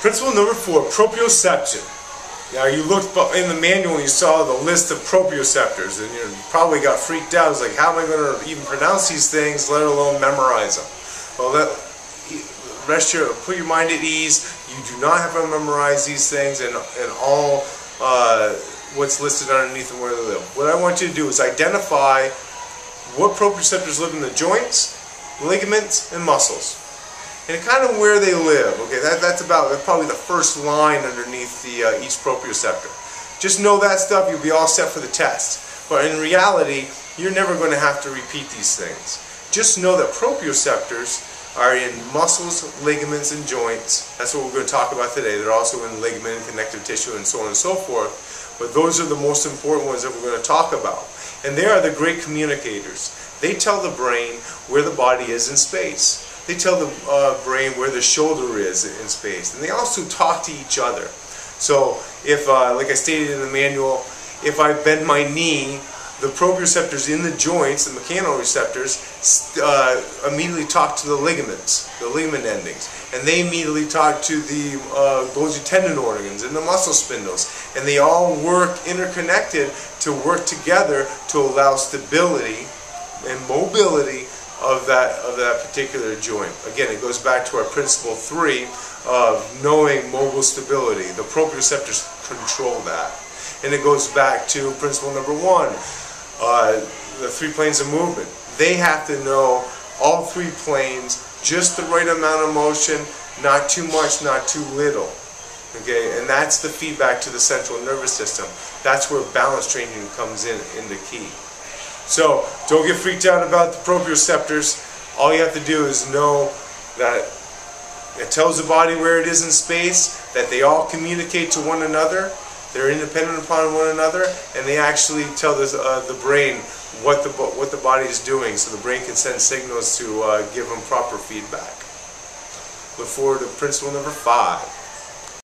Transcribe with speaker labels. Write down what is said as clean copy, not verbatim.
Speaker 1: Principle number 4, proprioception. Now you looked in the manual and you saw the list of proprioceptors and you probably got freaked out. It's like, how am I going to even pronounce these things, let alone memorize them? Well, put your mind at ease. You do not have to memorize these things and all what's listed underneath and where they live. What I want you to do is identify what proprioceptors live in the joints, ligaments, and muscles. And kind of where they live. Okay, that's probably the first line underneath each proprioceptor. Just know that stuff, you'll be all set for the test. But in reality, you're never going to have to repeat these things. Just know that proprioceptors are in muscles, ligaments, and joints. That's what we're going to talk about today. They're also in ligament and connective tissue and so on and so forth. But those are the most important ones that we're going to talk about. And they are the great communicators. They tell the brain where the body is in space. They tell the brain where the shoulder is in space. And they also talk to each other. So if, like I stated in the manual, if I bend my knee, the proprioceptors in the joints, the mechanoreceptors, immediately talk to the ligaments, the ligament endings. And they immediately talk to the Golgi tendon organs and the muscle spindles. And they all work interconnected to work together to allow stability and mobility of that particular joint. Again, it goes back to our principle 3 of knowing mobile stability. The proprioceptors control that. And it goes back to principle number 1, the 3 planes of movement. They have to know all 3 planes, just the right amount of motion, not too much, not too little. Okay, and that's the feedback to the central nervous system. That's where balance training comes in the key. So, don't get freaked out about the proprioceptors. All you have to do is know that it tells the body where it is in space, that they all communicate to one another, they're independent upon one another, and they actually tell the brain what the body is doing, so the brain can send signals to give them proper feedback. Look forward to principle number 5.